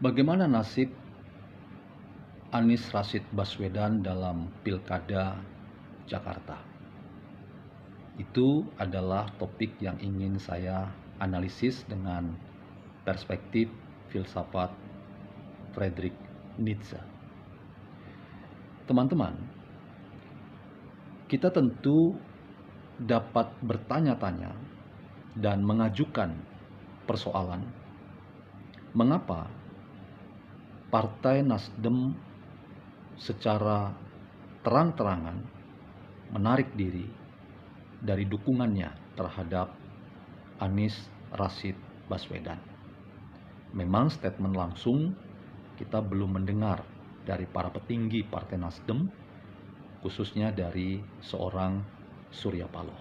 Bagaimana nasib Anies Rashid Baswedan dalam Pilkada Jakarta? Itu adalah topik yang ingin saya analisis dengan perspektif filsafat Friedrich Nietzsche. Teman-teman, kita tentu dapat bertanya-tanya dan mengajukan persoalan, mengapa Partai Nasdem secara terang-terangan menarik diri dari dukungannya terhadap Anies Rashid Baswedan. Memang statement langsung kita belum mendengar dari para petinggi Partai Nasdem, khususnya dari seorang Surya Paloh.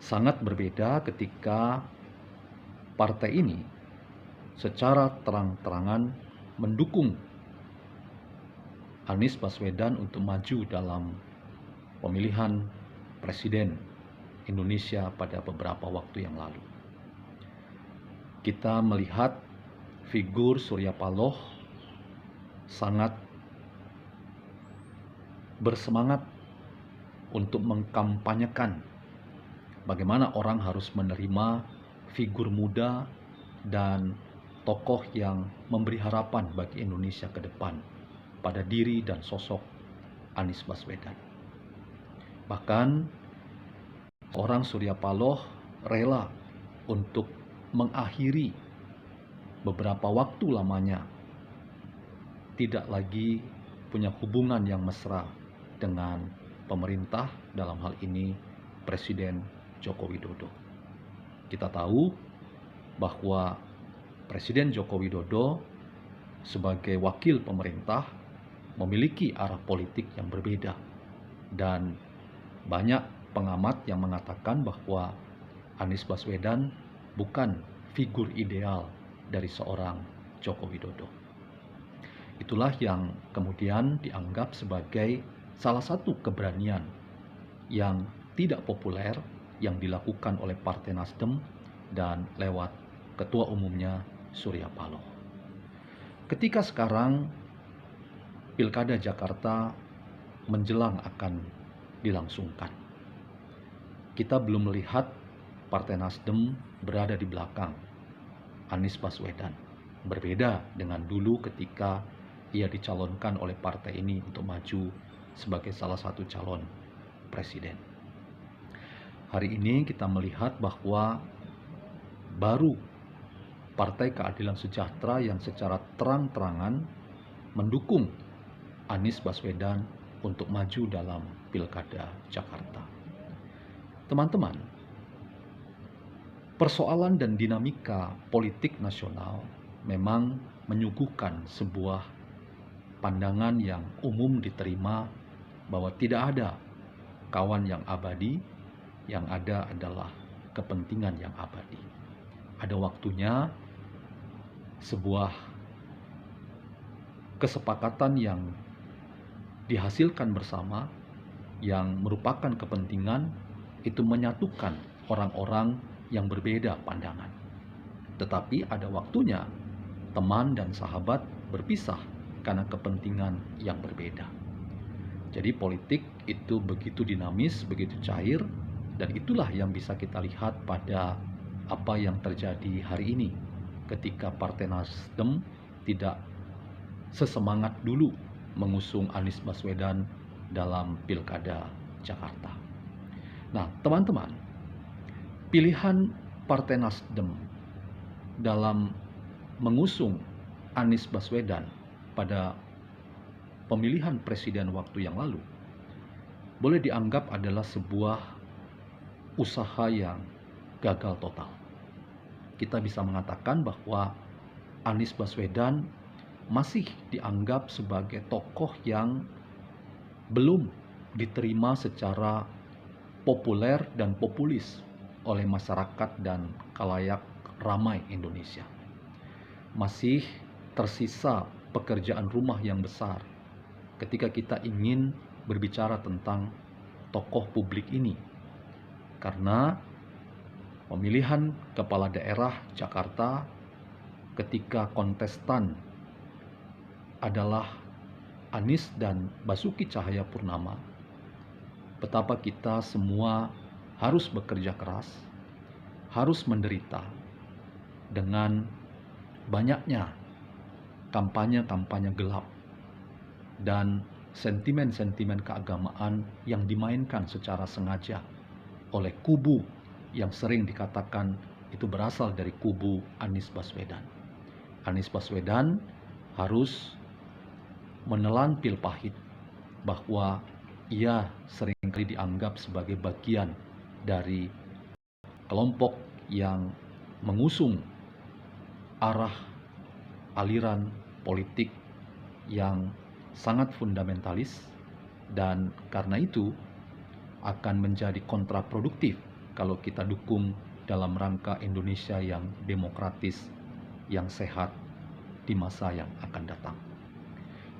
Sangat berbeda ketika partai ini secara terang-terangan mendukung Anies Baswedan untuk maju dalam pemilihan Presiden Indonesia pada beberapa waktu yang lalu. Kita melihat figur Surya Paloh sangat bersemangat untuk mengkampanyekan bagaimana orang harus menerima figur muda dan tokoh yang memberi harapan bagi Indonesia ke depan pada diri dan sosok Anies Baswedan. Bahkan orang Surya Paloh rela untuk mengakhiri beberapa waktu lamanya tidak lagi punya hubungan yang mesra dengan pemerintah, dalam hal ini Presiden Joko Widodo. Kita tahu bahwa Presiden Joko Widodo sebagai wakil pemerintah memiliki arah politik yang berbeda, dan banyak pengamat yang mengatakan bahwa Anies Baswedan bukan figur ideal dari seorang Joko Widodo. Itulah yang kemudian dianggap sebagai salah satu keberanian yang tidak populer yang dilakukan oleh Partai Nasdem dan lewat ketua umumnya Surya Paloh. Ketika sekarang Pilkada Jakarta menjelang akan dilangsungkan, kita belum melihat Partai Nasdem berada di belakang Anies Baswedan. Berbeda dengan dulu ketika ia dicalonkan oleh partai ini untuk maju sebagai salah satu calon presiden. Hari ini kita melihat bahwa baru Partai Keadilan Sejahtera yang secara terang-terangan mendukung Anies Baswedan untuk maju dalam Pilkada Jakarta. Teman-teman, persoalan dan dinamika politik nasional memang menyuguhkan sebuah pandangan yang umum diterima bahwa tidak ada kawan yang abadi, yang ada adalah kepentingan yang abadi. Ada waktunya sebuah kesepakatan yang dihasilkan bersama yang merupakan kepentingan itu menyatukan orang-orang yang berbeda pandangan. Tetapi ada waktunya teman dan sahabat berpisah karena kepentingan yang berbeda. Jadi politik itu begitu dinamis, begitu cair, dan itulah yang bisa kita lihat pada apa yang terjadi hari ini ketika Partai Nasdem tidak sesemangat dulu mengusung Anies Baswedan dalam Pilkada Jakarta. Nah, teman-teman, pilihan Partai Nasdem dalam mengusung Anies Baswedan pada pemilihan presiden waktu yang lalu boleh dianggap adalah sebuah usaha yang gagal total. Kita bisa mengatakan bahwa Anies Baswedan masih dianggap sebagai tokoh yang belum diterima secara populer dan populis oleh masyarakat dan khalayak ramai Indonesia. Masih tersisa pekerjaan rumah yang besar ketika kita ingin berbicara tentang tokoh publik ini, karena pemilihan kepala daerah Jakarta ketika kontestan adalah Anies dan Basuki Cahayapurnama, betapa kita semua harus bekerja keras, harus menderita dengan banyaknya kampanye-kampanye gelap dan sentimen-sentimen keagamaan yang dimainkan secara sengaja oleh kubu yang sering dikatakan itu berasal dari kubu Anies Baswedan. Anies Baswedan harus menelan pil pahit bahwa ia seringkali dianggap sebagai bagian dari kelompok yang mengusung arah aliran politik yang sangat fundamentalis, dan karena itu akan menjadi kontraproduktif kalau kita dukung dalam rangka Indonesia yang demokratis, yang sehat di masa yang akan datang.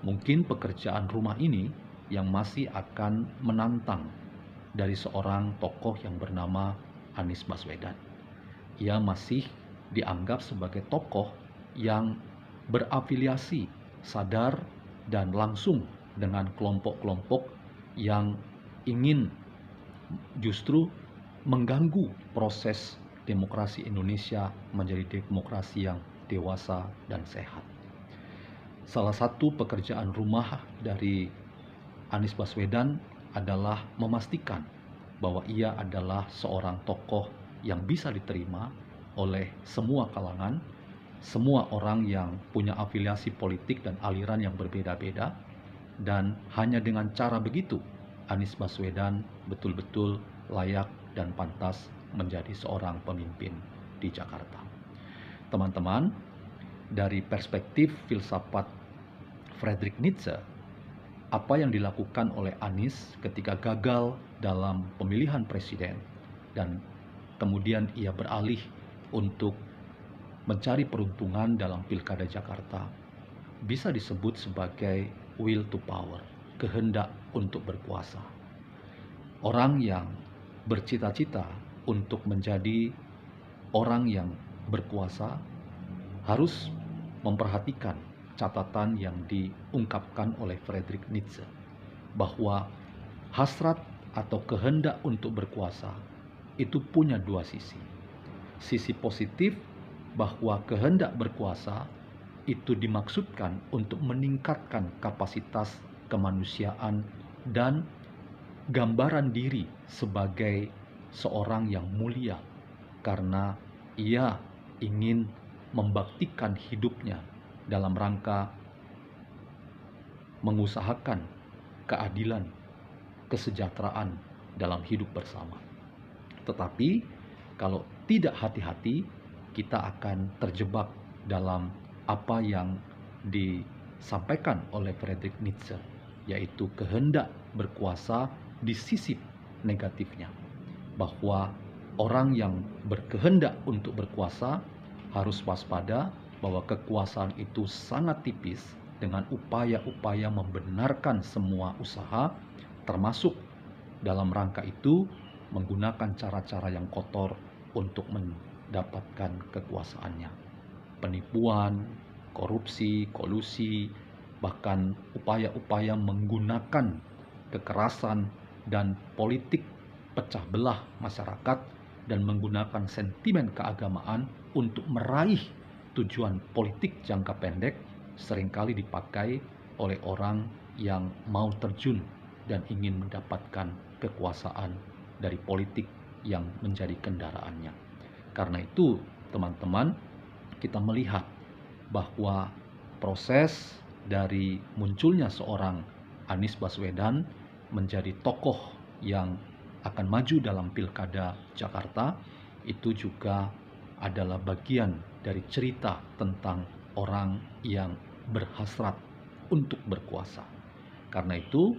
Mungkin pekerjaan rumah ini yang masih akan menantang dari seorang tokoh yang bernama Anies Baswedan. Ia masih dianggap sebagai tokoh yang berafiliasi sadar dan langsung dengan kelompok-kelompok yang ingin justru mengganggu proses demokrasi Indonesia menjadi demokrasi yang dewasa dan sehat. Salah satu pekerjaan rumah dari Anies Baswedan adalah memastikan bahwa ia adalah seorang tokoh yang bisa diterima oleh semua kalangan, semua orang yang punya afiliasi politik dan aliran yang berbeda-beda, dan hanya dengan cara begitu Anies Baswedan betul-betul layak dan pantas menjadi seorang pemimpin di Jakarta. Teman-teman, dari perspektif filsafat Friedrich Nietzsche, apa yang dilakukan oleh Anies ketika gagal dalam pemilihan presiden dan kemudian ia beralih untuk mencari peruntungan dalam Pilkada Jakarta bisa disebut sebagai will to power, kehendak untuk berkuasa. Orang yang bercita-cita untuk menjadi orang yang berkuasa harus memperhatikan catatan yang diungkapkan oleh Friedrich Nietzsche, bahwa hasrat atau kehendak untuk berkuasa itu punya dua sisi. Sisi positif bahwa kehendak berkuasa itu dimaksudkan untuk meningkatkan kapasitas kemanusiaan dan gambaran diri sebagai seorang yang mulia karena ia ingin membaktikan hidupnya dalam rangka mengusahakan keadilan, kesejahteraan dalam hidup bersama. Tetapi kalau tidak hati-hati, kita akan terjebak dalam apa yang disampaikan oleh Friedrich Nietzsche, yaitu kehendak berkuasa di sisi negatifnya, bahwa orang yang berkehendak untuk berkuasa harus waspada bahwa kekuasaan itu sangat tipis dengan upaya-upaya membenarkan semua usaha, termasuk dalam rangka itu menggunakan cara-cara yang kotor untuk mendapatkan kekuasaannya. Penipuan, korupsi, kolusi, bahkan upaya-upaya menggunakan kekerasan dan politik pecah belah masyarakat dan menggunakan sentimen keagamaan untuk meraih tujuan politik jangka pendek seringkali dipakai oleh orang yang mau terjun dan ingin mendapatkan kekuasaan dari politik yang menjadi kendaraannya. Karena itu, teman-teman, kita melihat bahwa proses dari munculnya seorang Anies Baswedan menjadi tokoh yang akan maju dalam Pilkada Jakarta itu juga adalah bagian dari cerita tentang orang yang berhasrat untuk berkuasa. Karena itu,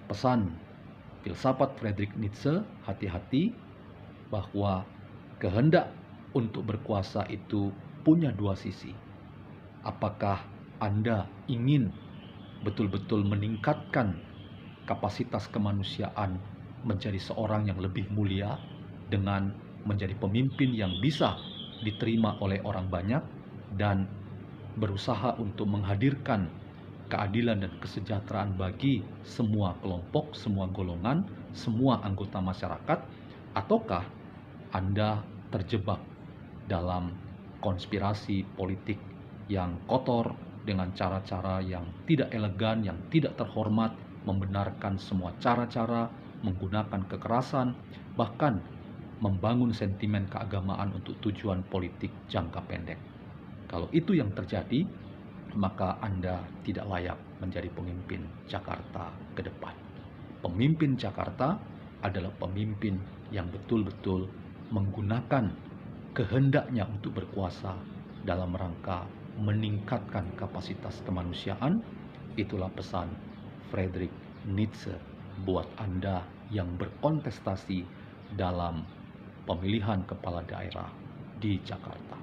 pesan filsafat Friedrich Nietzsche, hati-hati bahwa kehendak untuk berkuasa itu punya dua sisi. Apakah Anda ingin betul-betul meningkatkan kapasitas kemanusiaan menjadi seorang yang lebih mulia dengan menjadi pemimpin yang bisa diterima oleh orang banyak dan berusaha untuk menghadirkan keadilan dan kesejahteraan bagi semua kelompok, semua golongan, semua anggota masyarakat, ataukah Anda terjebak dalam konspirasi politik yang kotor dengan cara-cara yang tidak elegan, yang tidak terhormat, membenarkan semua cara-cara, menggunakan kekerasan, bahkan membangun sentimen keagamaan untuk tujuan politik jangka pendek. Kalau itu yang terjadi, maka Anda tidak layak menjadi pemimpin Jakarta ke depan. Pemimpin Jakarta adalah pemimpin yang betul-betul menggunakan kehendaknya untuk berkuasa dalam rangka meningkatkan kapasitas kemanusiaan. Itulah pesan Friedrich Nietzsche buat Anda yang berkontestasi dalam pemilihan kepala daerah di Jakarta.